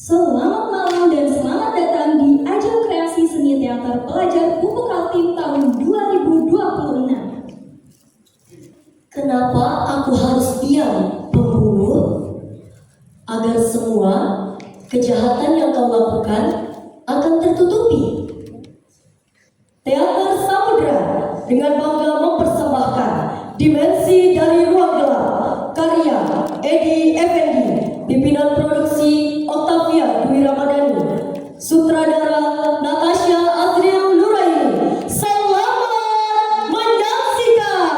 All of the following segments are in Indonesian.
Selamat malam dan selamat datang di ajang kreasi seni teater pelajar Pupuk Kaltim tahun 2026. Kenapa aku harus diam, pembunuh? Agar semua kejahatan yang kau lakukan akan tertutupi. Teater Samudra dengan bangga mempersembahkan Dimensi dari Ruang Gelap, karya Edi Effendi, pimpinan produksi Octavia Dwi Ramadhani, sutradara Natasha Azriel Nuraini. Selamat menyaksikan.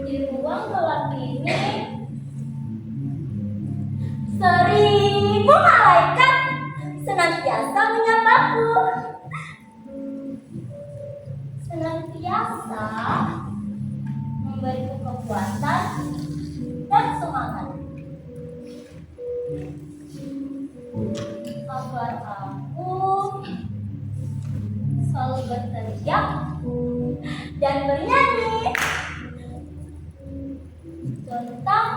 Di ruang gelap ini 1000 malaikat senantiasa menyapaku, senantiasa memberiku kekuatan dan semangat agar aku selalu berteriak dan bernyanyi tentang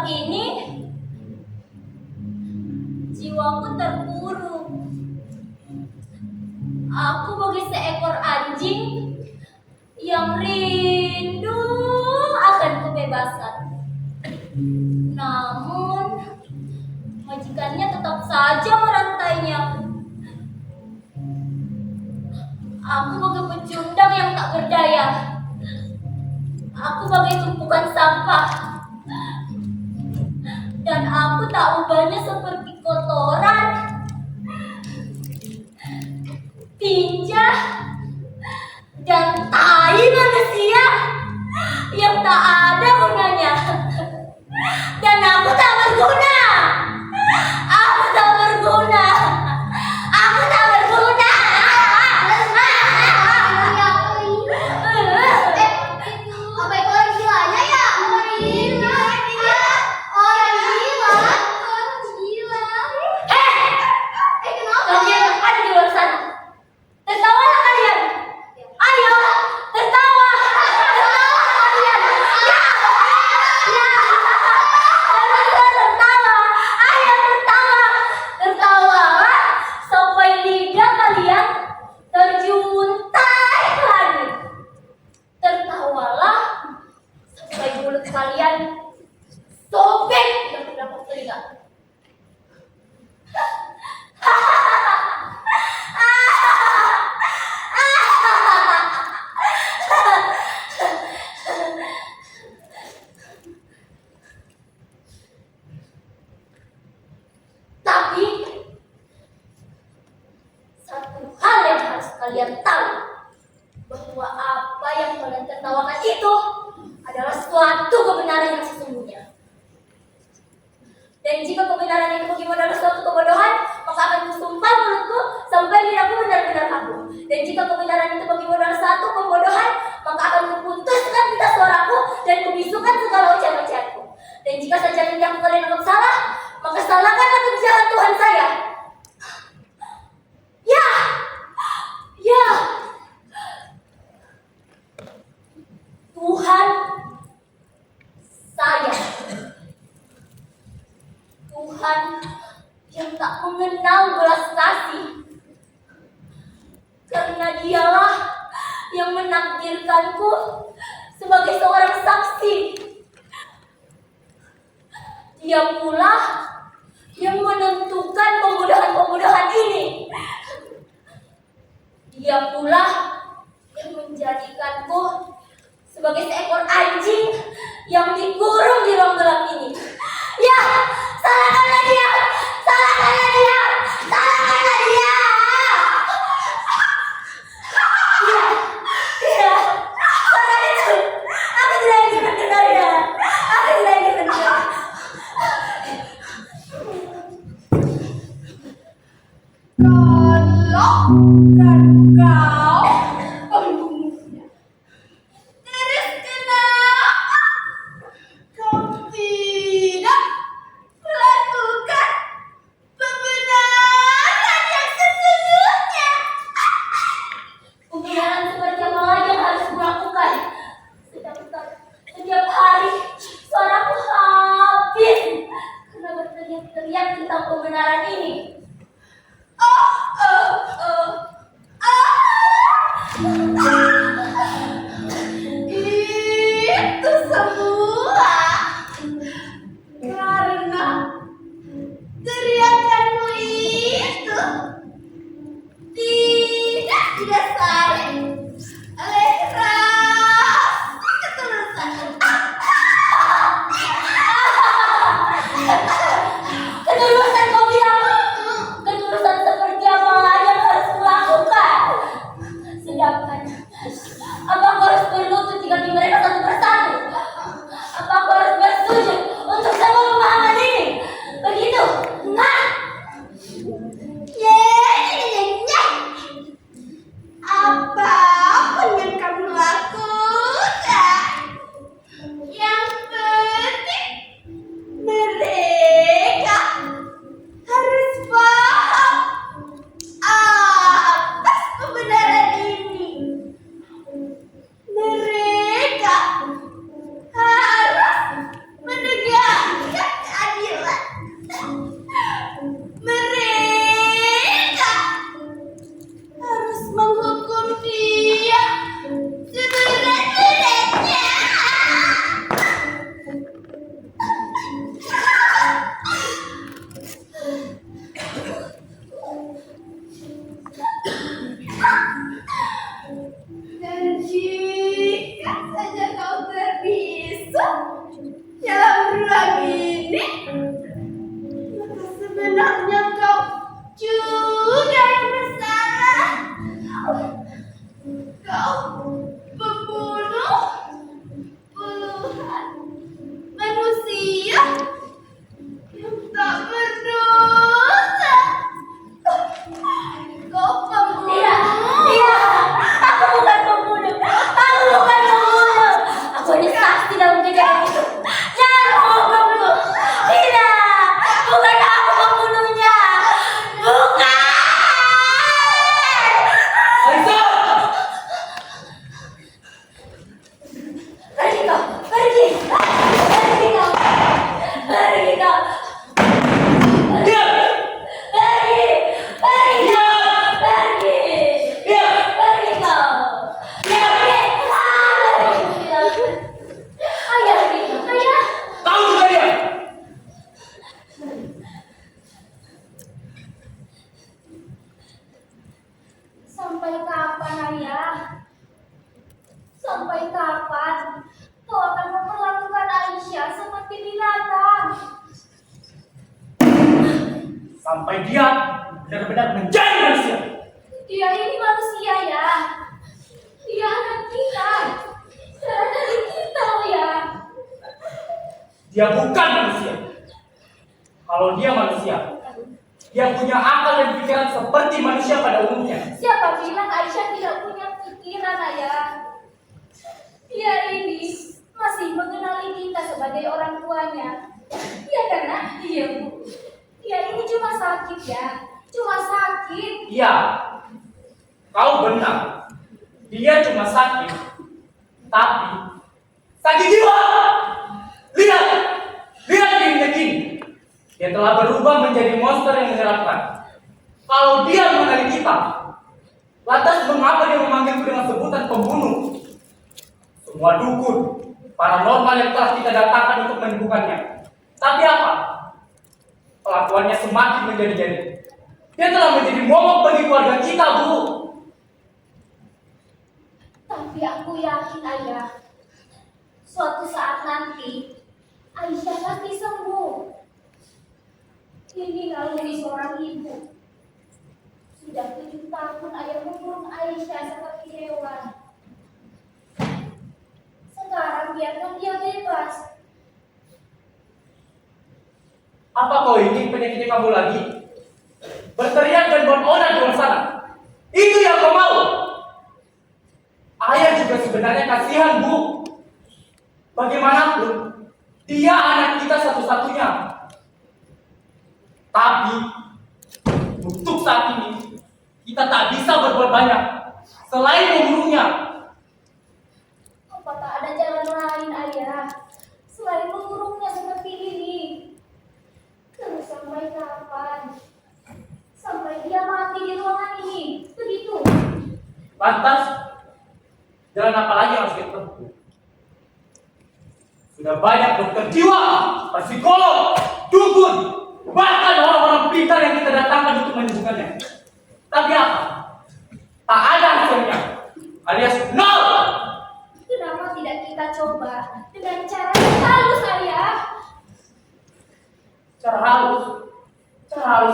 gelap ini, jiwaku terpuruk. Aku bagi seekor anjing yang rindu akan kebebasan. Namun, majikannya tetap saja merantainya. Aku bagai pecundang yang tak berdaya. Aku bagai tumpukan sampah. Dan aku tak ubahnya seperti kotoran, tinja, dan tai manusia yang tak ada gunanya. Dan aku tak berguna. Aku tak berguna. Aku tak berguna. Apa itu orang gilanya ya? Orang gila. Orang gila. Orang gila. Kenapa? Kalian yang ada di luar sana, tertawalah kalian. Ayo, tertawa. Tertawa kalian. Ya. Tertawa. Ayo tertawa. Tertawalah sampai lidah kalian terjuntai ke langit. Tertawalah sampai mulut kalian sobek dan terdapat telinga. Tapi satu hal yang harus kalian tahu, bahwa apa yang kalian tertawakan itu adalah suatu kebenaran yang sesungguhnya. Dan jika kebenaran itu bagimu adalah suatu kebodohan, maka akan kusumpah mulutku sampai lidahku benar-benar kaku. Dan jika kebenaran itu bagimu adalah satu pembodohan, maka akan kuputuskan pita suaraku dan kubisukan segala ucapan-ucapanku. Dan jika saja lidahku kalian anggap salah, maka salahkanlah kebijakan Tuhan saya. Ya, ya, Tuhan saya. Tuhan yang tak mengenal belas kasih. Karena dialah yang menakdirkanku sebagai seorang saksi. Dia pula yang menentukan pembunuhan-pembunuhan ini. Dia pula yang menjadikanku sebagai seekor anjing yang dikurung di ruang gelap ini. Ya, salahkanlah dia! Salahkanlah dia! Salahkanlah dia! Iya, iya, karena itu aku tidak ingin mendengarnya. Aku tidak ingin mendengar. Kalau pembunuhnya, terus kenapa kau tidak melakukan Sampai kapan kau akan memperlakukan Aisyah seperti binatang? Sampai dia benar-benar menjadi manusia. Dia ini manusia ya. Dia anak kita. Darah dari kita ya. Dia bukan manusia. Kalau dia manusia, dia punya akal dan pikiran seperti manusia pada umumnya. Siapa bilang Aisyah tidak punya pikiran, Ayah? Dia ini masih mengenali kita sebagai orang tuanya. Iya kan, Nak? Iya, Bu. Dia ini cuma sakit ya. Cuma sakit. Iya, kau benar. Dia cuma sakit, tapi sakit jiwa. Lihat dirinya kini. Dia telah berubah menjadi monster yang menyeramkan. Kalau dia mengenali kita, lantas mengapa dia memanggilku dengan sebutan pembunuh? Semua dukun, paranormal yang telah kita datangkan untuk menyembuhkannya. Tapi apa? Kelakuannya semakin menjadi-jadi. Dia telah menjadi momok bagi keluarga kita, Bu. Tapi aku yakin, Ayah. Suatu saat nanti, Aisyah pasti sembuh. Ini naluri seorang ibu. Sudah 7 tahun Ayah mengurung Aisyah seperti hewan. Sekarang biarkan dia bebas. Apa kau ingin penyakitnya kamu lagi? Berteriak dan beronan di luar sana. Itu yang kau mau? Ayah juga sebenarnya kasihan, Bu. Bagaimanapun, dia anak kita satu-satunya. Tapi, untuk saat ini, kita tak bisa berbuat banyak selain membunuhnya. Apa tak ada jalan lain, Ayah? Selain mengurungnya seperti ini. Terus sampai kapan? Sampai dia mati di ruangan ini. Begitu. Lantas, jalan apa lagi yang harus kita tempuh? Sudah banyak dokter jiwa, psikolog, dukun, bahkan orang-orang pintar yang kita datangkan untuk menyembuhkannya. Tapi apa? Tak ada hasilnya, alias nol. Kenapa tidak kita coba dengan cara yang halus, Ayah? Cara halus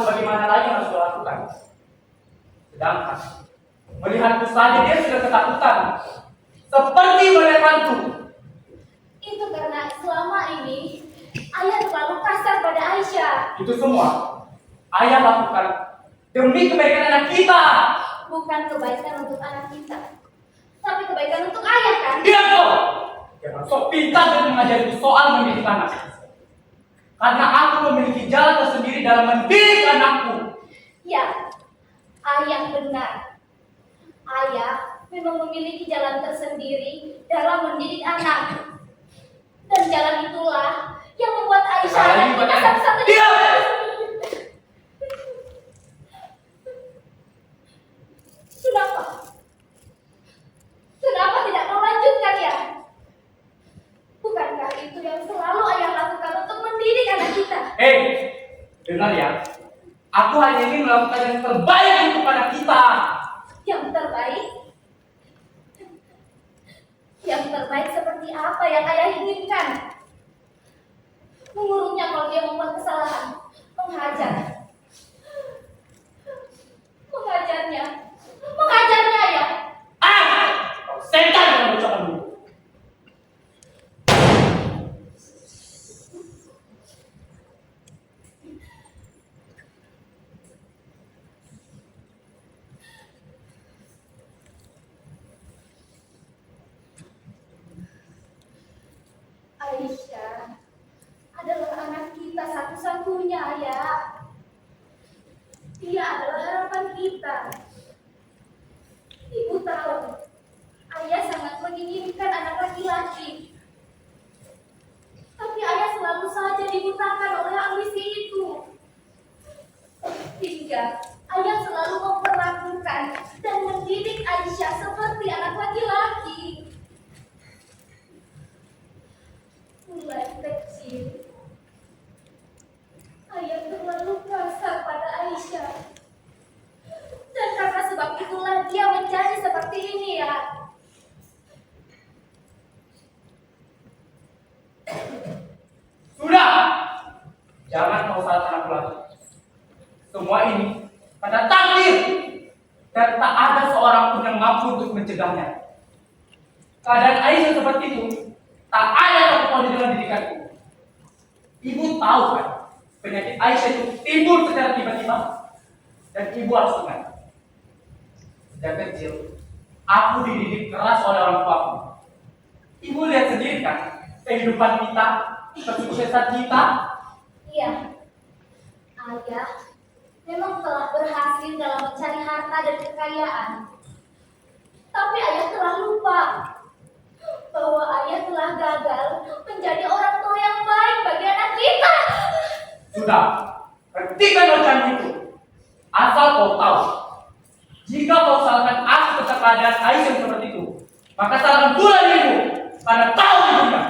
bagaimana lagi yang harus dilakukan? Sedangkan melihatku saja dia sudah ketakutan, seperti melihat hantu. Itu karena selama ini Ayah terlalu kasar pada Aisyah. Itu semua ayah lakukan demi kebaikan anak kita. Bukan kebaikan untuk anak kita, tapi kebaikan untuk Ayah kan? Diam kau! Jangan sok pintar dan mengajariku soal mendidik anak. Karena aku memiliki jalan tersendiri dalam mendidik anakku. Ya, Ayah benar. Ayah memang memiliki jalan tersendiri dalam mendidik anak. Dan jalan itulah yang membuat Aisyah anak kita satu-satunya. Diam! Kenapa? Kenapa tidak kau lanjutkan ya? Bukankah itu yang selalu Ayah lakukan untuk mendidik anak kita? Dengar ya. Aku hanya ingin melakukan yang terbaik untuk anak kita. Yang terbaik? Yang terbaik seperti apa yang Ayah inginkan? Mengurungnya kalau dia membuat kesalahan, menghajar. Mengajarnya ya. Kau setan dengan ucapanmu. Aisyah adalah anak kita satu-satunya, Ayah. Dia adalah harapan kita. Ibu tahu, Ayah sangat menginginkan anak laki-laki. Tapi Ayah selalu saja dibutakan oleh ambisi itu. Hingga Ayah selalu memperlakukan dan mendidik Aisyah seperti anak laki-laki. Mulai kecil, Ayah terlalu kasar pada Aisyah. Dan karena sebab itulah dia menjadi seperti ini ya. keadaan Aisyah seperti itu, tak ada satupun di dalam didikanku. Ibu tahu kan, penyakit Aisyah itu timbul secara tiba-tiba, dan ibu harus ingat. Sejak kecil, aku dididik keras oleh orang tuaku. Ibu lihat sendiri kan, kehidupan kita, kesuksesan kita. Iya, ayah memang telah berhasil dalam mencari harta dan kekayaan. Tapi ayah telah lupa bahwa ayah telah gagal menjadi orang tua yang baik bagi anak kita. Sudah, hentikan ocehan itu. Asal kau tahu, jika kau salahkan aku tentang keadaan Aisyah seperti itu, maka salahkan pula dirimu, karena tahu ibunya.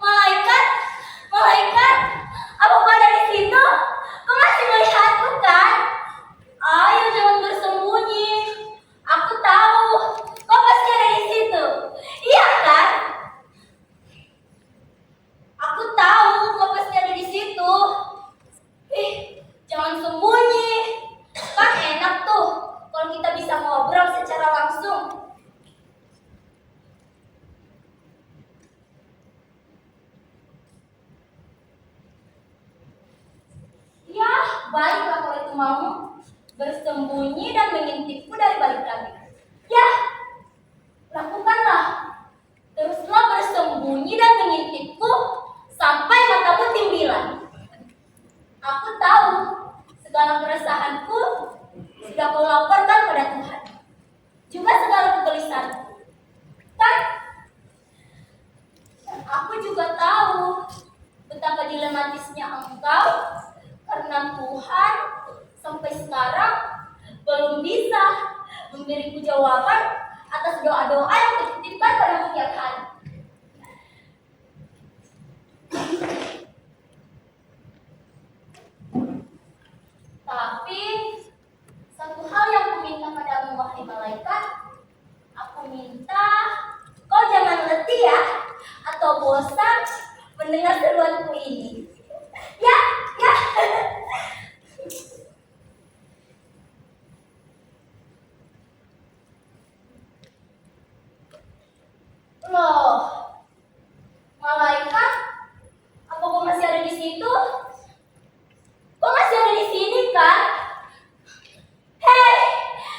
Malaikat, malaikat, apa kau ada di situ? Kau masih melihatku kan? Ayo jangan bersembunyi. Aku tahu kau pasti ada di situ. Iya kan? Aku tahu kau pasti ada di situ. Jangan sembunyi. Kan enak tuh kalau kita bisa ngobrol secara langsung. Ya, baiklah kalau itu mau bersembunyi dan mengintipku dari balik langit. Ya, lakukanlah. Teruslah bersembunyi dan mengintipku sampai matamu timbilan. Aku tahu segala keresahanku sudah kau laporkan pada Tuhan. Juga segala kegelisahanku. Kan? Dan aku juga tahu betapa dilematisnya engkau karena Tuhan sampai sekarang belum bisa memberiku jawaban atas doa-doa yang kutitipkan pada tiap hari. Tapi satu hal yang kuminta padamu, wahai malaikat, aku minta kau jangan letih ya atau bosan mendengar seruanku ini. Ya, ya. Loh, malaikat, apa kau masih ada di situ? Kau masih ada di sini kan? Hei,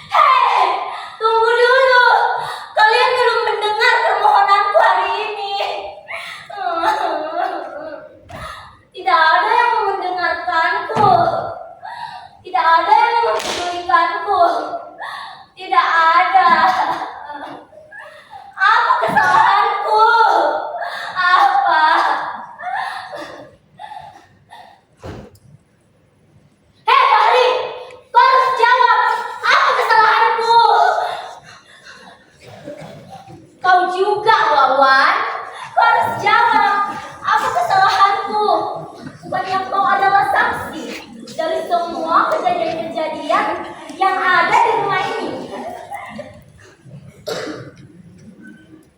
hei, tunggu dulu. Kalian belum mendengar permohonanku hari ini. Tidak ada yang mendengarkanku. Tidak ada yang mempedulikanku. Tidak ada. Apa kesalahanku? Apa? Hei Fahri, kau harus jawab. Apa kesalahanku? Kau juga Wawan. Kau harus jawab. Apa kesalahanku? Bukannya kau adalah saksi dari semua kejadian-kejadian yang ada di rumah ini.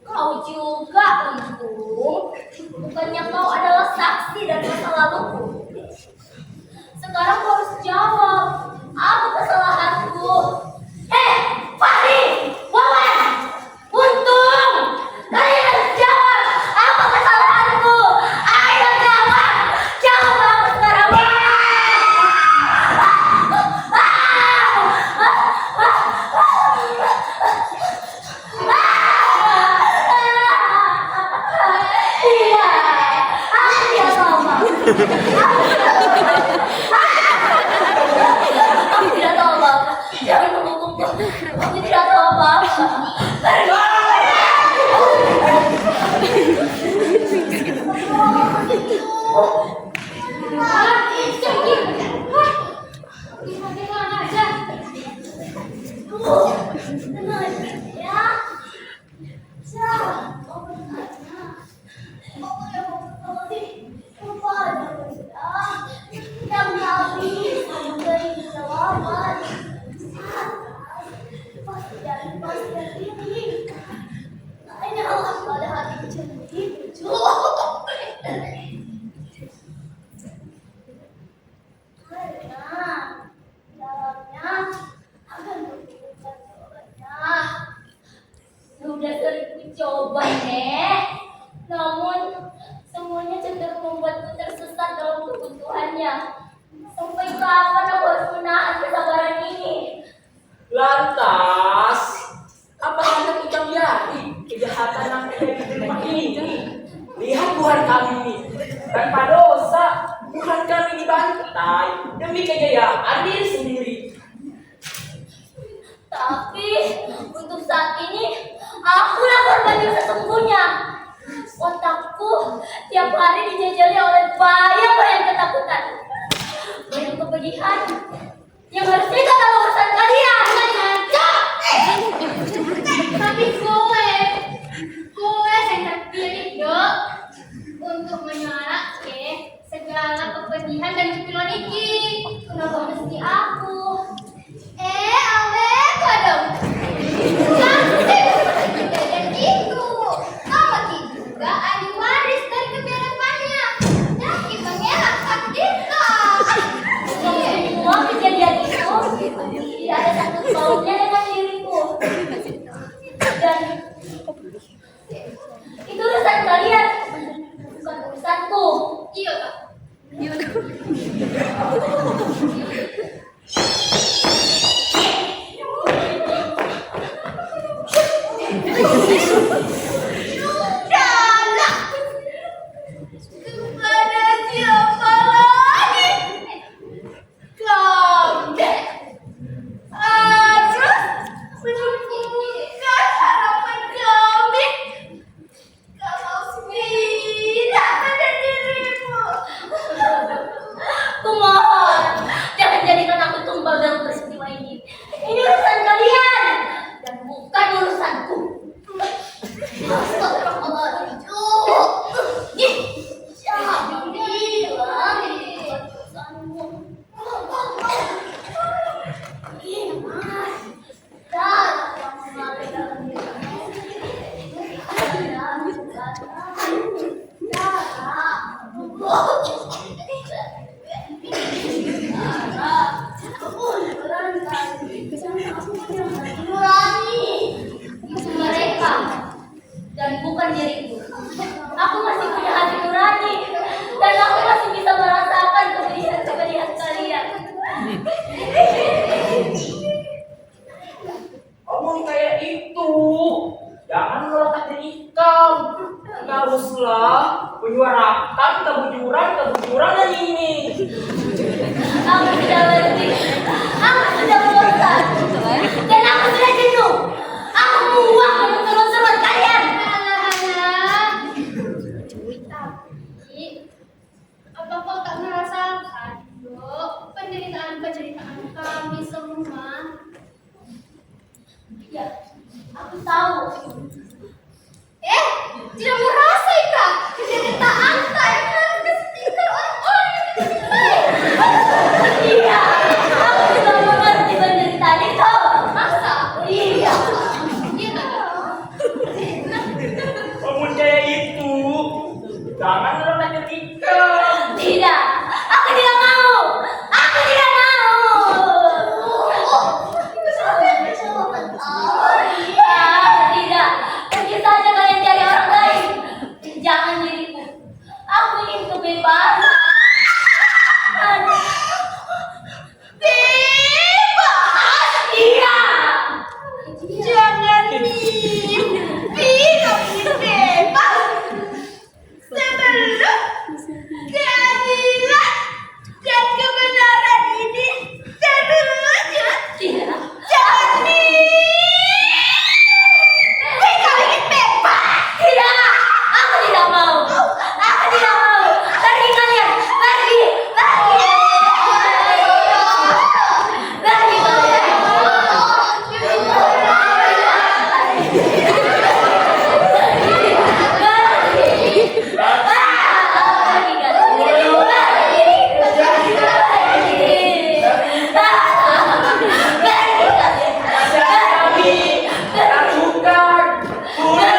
Kau juga Untung. Bukannya kau adalah saksi dari masa laluku. Sekarang kau harus jawab. Apa kesalahanku? Fahri, Wawan, Untung, kalian harus jawab. Apa kesalahanku? Ayo jawab. Jawab aku sekarang. Iya, aku tidak tahu. Aku tidak tahu apa-apa. Jangan menghukumku. Aku tidak tahu apa-apa. Sudah sering coba Nek, namun semuanya cenderung membuatku tersesat dalam kebutuhannya. Sampai kapan aku harus menahan kesabaran ini? Lantas, apa yang kita biari kejahatan yang terjadi di rumah ini? Lihat Tuhan kami ini, tanpa dosa, Tuhan kami dibantai demi kejayaan diri sendiri. Tapi untuk saat ini akulah korban yang sesungguhnya. Otakku tiap hari dijajali oleh bayang-bayang ketakutan, bayang kepedihan yang harusnya itu adalah urusan kalian. Tapi gue yang terpilih dok untuk menyuarakan segala kepedihan dan kepiluan iki. Kenapa mesti aku? Awe, kok dong? Kejadian itu, kamu juga ahli waris dari kebiadabannya. Jadi mengelak Sakdita. Semua kejadian itu tidak ada satu pautnya dengan diriku. Dan itu urusan kalian, bukan urusanku. Iya kak. Sudahlah. Kepada siapa lagi? Kami harus menyembunyikan harapan kami. Kalau tidak pada dirimu. Kumohon, jangan jadikan aku tumbal dalam peristiwa ini. Ini urusan kalian dan bukan urusanku. ngomong kayak itu. Jangan nolak ikam. Haruslah menyuarakan kebujuran dan ini. Aku sudah berhenti. Aku sudah bosan. Dan aku sudah jenuh. Aku muak menonton surat kalian. Tapi, apa kau tak merasakan, Dok, penderitaan kami semua? Ya, aku tahu. Tidak merasa kah penderitaan karena kesetinggal orang-orang yang dicintai? Iya, aku sudah mengerti penderitaan itu. Masa? Iya. Iya. Pemuda itu. Jangan nolak ikam. Tidak, aku tidak mau. Aku tidak mau. Iya, tidak. Pergi saja kalian cari orang lain. Jangan diriku. Aku ingin kebebasan. Bebas? Iya. Jangan mimpi kau ingin bebas. Sebelum keadilan dan kebenaran ini terwujud. Tidak. Jangan mimpi kau ingin bebas. Tidak. Aku tidak mau. Aku tidak mau. Pergi kalian. Pergi. Pergi. Pergi kalian. Lakukan. Bunuh.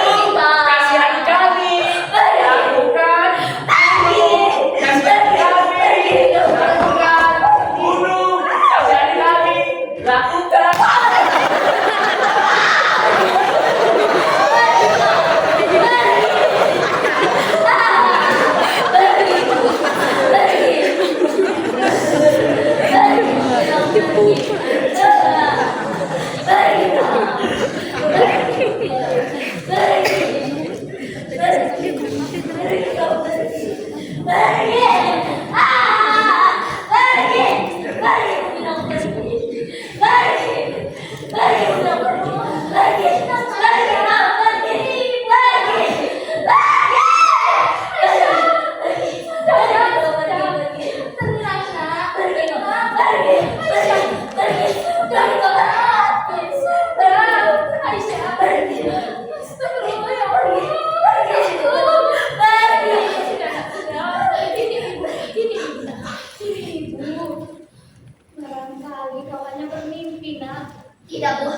Kasihan kami. Lakukan. Bunuh. Kasihan kami. Lakukan. Bunuh. Kasihan kami. Lakukan. Barangkali kau hanya bermimpi, Nak. Tidak, Bu.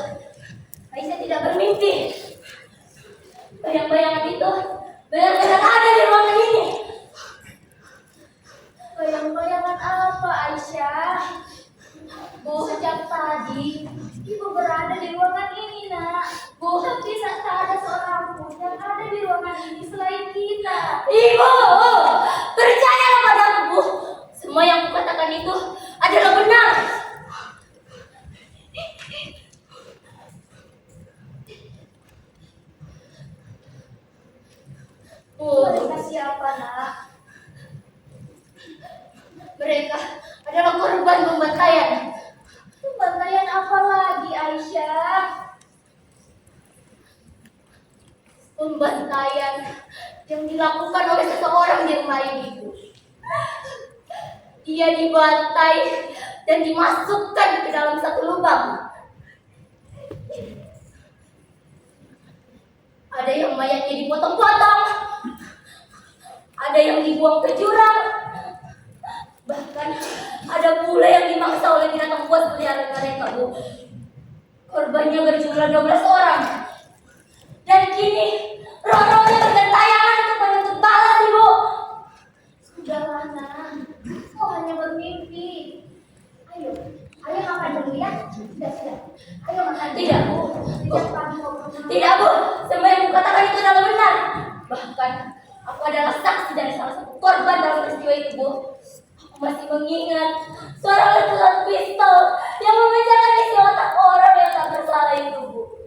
Aisyah tidak bermimpi. Bayang-bayangan itu benar-benar ada di ruangan ini. Bayang-bayangan apa, Aisyah? Sejak tadi, Ibu berada di ruangan ini, Nak. Tapi tak ada seorang pun yang ada di ruangan ini selain kita. Ibu, percayalah padaku, Bu. Semua yang kukatakan itu adalah benar. Mereka siapa, Nak? Mereka adalah korban pembantaian. Pembantaian apa lagi, Aisyah? Pembantaian yang dilakukan oleh seseorang di rumah ini, Bu. Dia dibantai dan dimasukkan ke dalam satu lubang. Ada yang mayatnya dipotong-potong, ada yang dibuang ke jurang, bahkan ada pula yang dimangsa oleh binatang buas peliharaan mereka, Bu. Korbannya berjumlah 12 orang. Dan kini roh-rohnya bergentayangan untuk menuntut balas, Ibu. Sudahlah, Nak. Kau hanya bermimpi. Ayo makan dulu ya. Sudah. Ayo makan. Tidak, Bu. Sejak pagi kau belum Tidak, Bu. Semua yang kukatakan itu adalah benar. Bahkan aku adalah saksi dari salah satu korban dalam peristiwa itu, Bu. Aku masih mengingat suara letusan pistol yang memecahkan isi otak orang yang tak bersalah itu, Bu.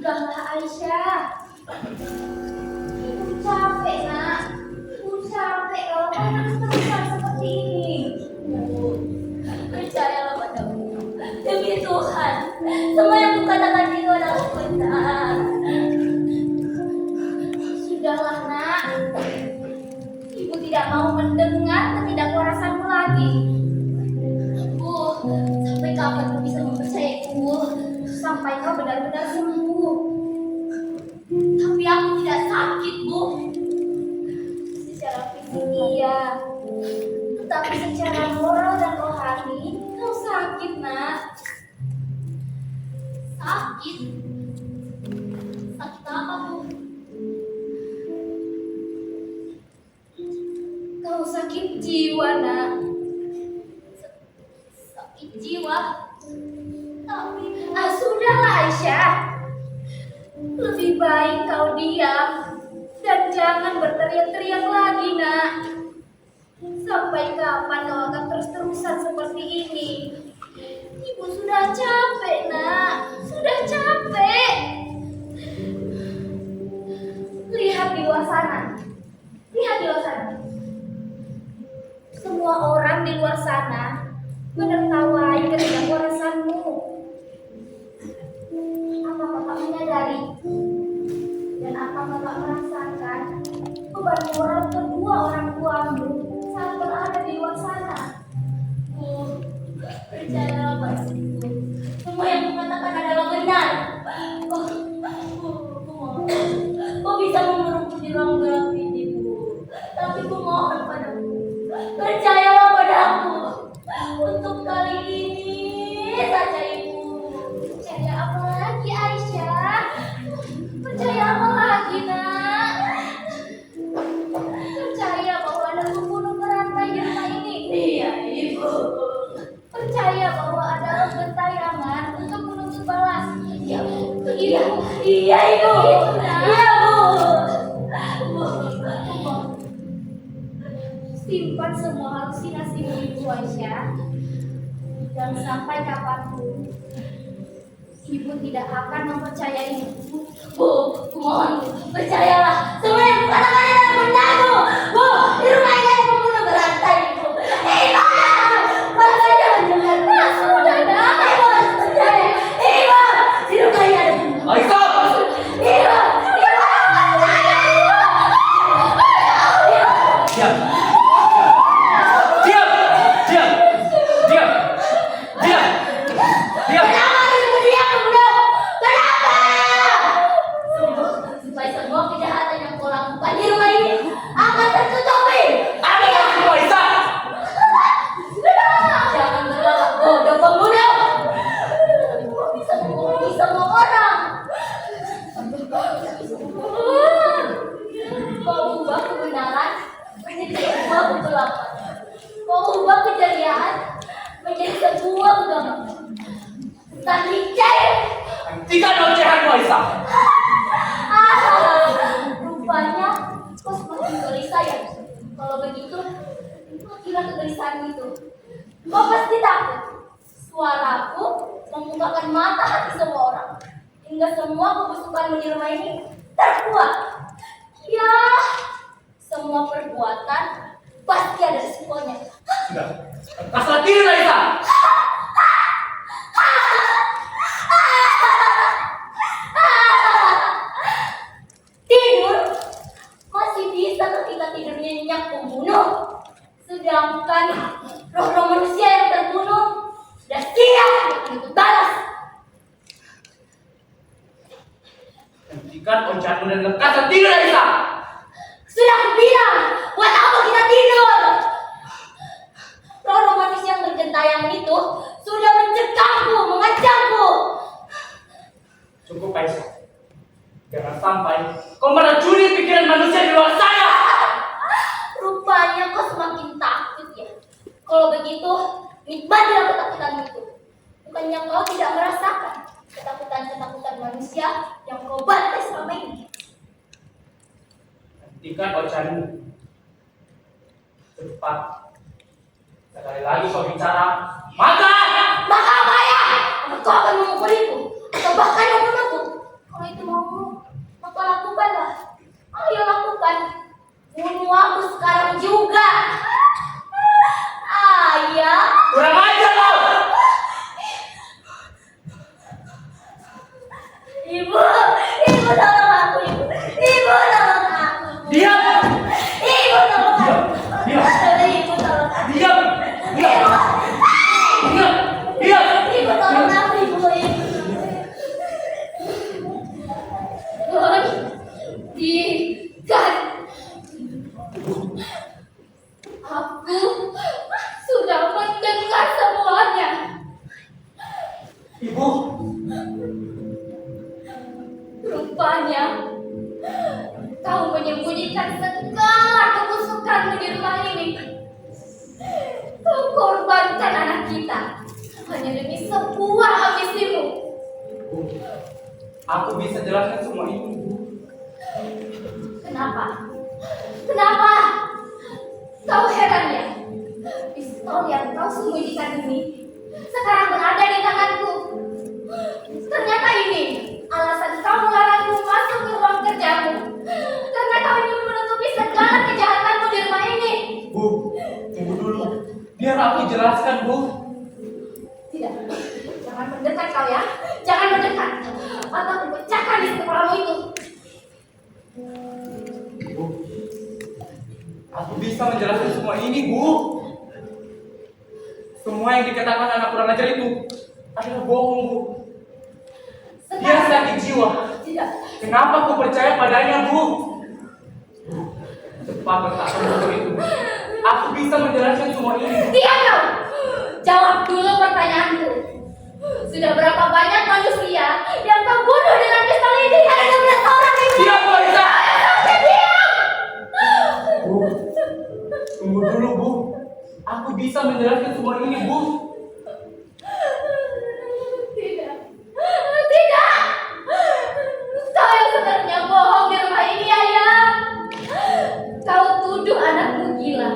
Sudahlah Aisyah. Ibu capek nak. Ibu capek kalau kamu terus seperti ini. Percayalah padaku. Demi Tuhan, semua yang kukatakan itu adalah benar. Sudahlah nak. Ibu tidak mau mendengar ketidakwarasanmu lagi. Bu, sampai kapan kau bisa mempercayaiku? Sampai kau benar-benar sembuh. Tapi aku tidak sakit, Bu. Secara fisik iya, tetapi secara moral dan rohani kau sakit nak. Sakit? Sakit apa, Bu? Kau sakit jiwa nak. Sakit jiwa? Tapi Sudahlah Aisyah. Lebih baik kau diam dan jangan berteriak-teriak lagi nak. Sampai kapan kau akan terus-terusan seperti ini? Ibu sudah capek nak. Sudah capek. Lihat di luar sana. Lihat di luar sana. Semua orang di luar sana menertawai ketidakwarasanmu. Apa Bapak menyadari dan apa Bapak merasakan beban moral kedua orang tuamu saat berada di luar sana? Bu, percayalah padaku. Semua yang kukatakan adalah benar. Bu, kau bisa mengurungku di ruang gelap ini, Bu. Tapi ku mohon padamu, percayalah padaku. Untuk kali ini saja, Ibu. Percaya apa lagi Aisyah? Percaya apa lagi nak? Percaya bahwa ada pembunuh berantai di rumah ini? Iya, Ibu. Percaya bahwa ada gentayangan untuk menuntut balas? Iya, iya, iya, Ibu. Iya, Bu. Simpan semua halusinasimu Ibu Aisyah. Dan sampai kapanpun Ibu tidak akan mempercayaimu. Bu, mohon, percayalah. Semua yang kukatakan adalah benar, Bu. Bu, di rumah ini ada pembunuh berantai, Bu. Ibu, makanya mendengar. Sudah dah. Ibu harus percaya. Ibu, di rumah ini ada pembunuh. Aisyah! Ibu, Ibu harus percaya, Ibu. Diam! Diam! Diam! Diam! Diam! Diam! Kenapa kamu diam, Bu? Kenapa? Supaya semua kejahatan yang kau lakukan di rumah ini akan tertutupi. Ada kamu, Aisyah! Jangan berlagak bodoh, pembunuh. Kau bisa membohongi semua orang. Kau ubah kebenaran menjadi sebuah kegelapan. Kau ubah kejelian menjadi sebuah kegagalan. Tadi cair. Hentikan ocehanmu, Aisyah! Rupanya kau semakin gelisah ya. Kalau begitu, itulah kegelisahan itu. Kau pasti takut. Suaraku membukakan mata hati semua orang. Hingga semua kebusukanmu di rumah ini terkuat. Ya, semua perbuatan pasti ada resikonya. Sudah. Pasrah diri, Aisyah! Tidur masih bisa ketika tidurnya nyenyak pembunuh. Sedangkan roh-roh manusia yang terbunuh sudah siap untuk balas. Hentikan ocehanmu dan lepaskan tidur, Aisyah! Sudah aku bilang, buat apa kita tidur? Roh-roh manusia yang bergentayangan itu sudah mencekamku, mengancamku. Cukup, Aisyah. Jangan sampai kau meracuni pikiran manusia di luar sana! Rupanya kau semakin takut ya. Kalau begitu, nikmatilah ketakutanmu itu. Bukannya kau tidak merasakan ketakutan-ketakutan manusia yang kau bantai selama ini. Hentikan ocehanmu. Cepat. Sekali lagi kau bicara, maka! Maka apa ya? Apa kau akan mengukuliku? Atau bahkan membunuhku? Kalau itu Bunuh aku sekarang juga. Ayah. Kurang ajar kau! Ibu tolong aku, ibu. Ibu tolong aku. Diam! Ibu tolong aku. Diam! Ibu tolong aku. Diam! Diam! Diam! Diam! Ibu tolong aku, ibu. Hentikan. Aku sudah mendengar semuanya. Ibu! Rupanya kau menyembunyikan segala kebusukanmu di rumah ini. Kau korbankan anak kita hanya demi sebuah ambisimu. Aku bisa jelaskan semua ini, Bu. Kenapa? Kenapa? Kau heran ya? Pistol yang kau sembunyikan ini sekarang berada di tanganku. Ternyata ini alasan kau melarangku masuk ke ruang kerjamu. Karena kau ingin menutupi segala kejahatanmu di rumah ini. Bu, tunggu dulu. Biar aku jelaskan, Bu. Tidak, jangan mendekat kau ya. Jangan mendekat. Atau aku pecahkan di kepalamu itu. Bu, aku bisa menjelaskan semua ini, Bu. Semua yang dikatakan anak kurang ajar itu adalah bohong, Bu. Dia sakit jiwa. Tidak. Kenapa aku percaya padanya, Bu? Cepat letakkan buku itu. Aku bisa menjelaskan semua ini. Diam kau. Jawab dulu pertanyaanku. Sudah berapa banyak manusia yang kau bunuh dengan pistol ini? Ada 12 orang ibu. Diam, wanita! Diam. Bu, tunggu dulu, Bu. Aku bisa menjelaskan semua ini, Bu. Tidak. Tidak. Kau yang sebenarnya bohong di rumah ini, ayah. Kau tuduh anakmu gila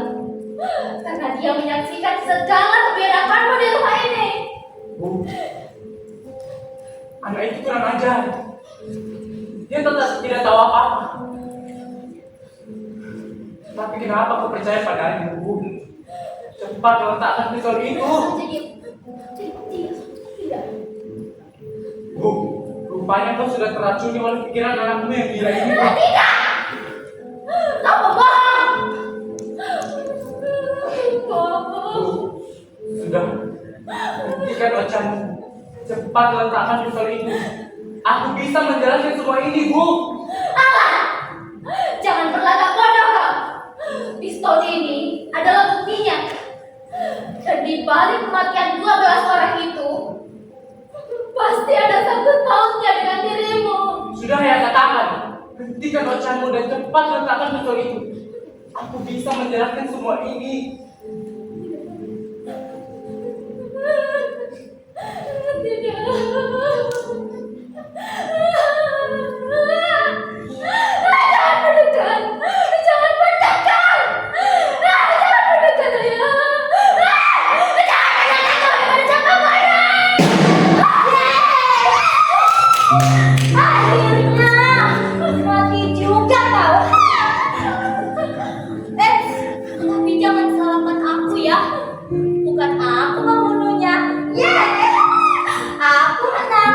karena dia menyaksikan segala kebiadabanmu di rumah ini. Bu, anak itu kurang ajar. Dia tetap tidak tahu apa-apa. Tapi kenapa aku percaya padanya, Bu? Cepat letakkan pisau itu. Tidak. Bu, rupanya kau sudah teracuni oleh pikiran anakmu yang gila ini, Bu. Tidak. Kau pembohong. Bohong. Sudah, hentikan ocehanmu. Cepat letakkan pisau itu. Aku bisa menjelaskan semua ini, Bu. Alah, jangan berlagak bodoh kau. Pistol ini adalah buktinya. Dan di balik kematian 12 orang itu, pasti ada sangkut pautnya dengan dirimu. Sudah ya, katakan. Hentikan ocehanmu dan cepat letakkan pisau itu. Aku bisa menjelaskan semua ini. Tidak. Jangan mendekat. Jangan mendekat. Jangan mendekat, ayah. Jangan mendekat. Akhirnya mati juga kau. Tapi jangan salahkan aku ya. Bukan aku membunuhnya. Aku menang.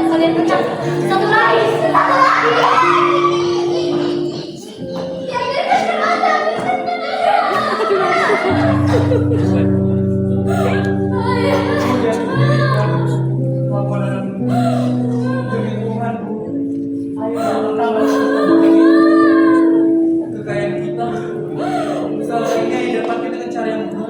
Kalian pencet. Satu lagi. Satu lagi. Ya, biarkan mata. Kekayaan kita, usaha ini dapat kita dengan cara yang benar.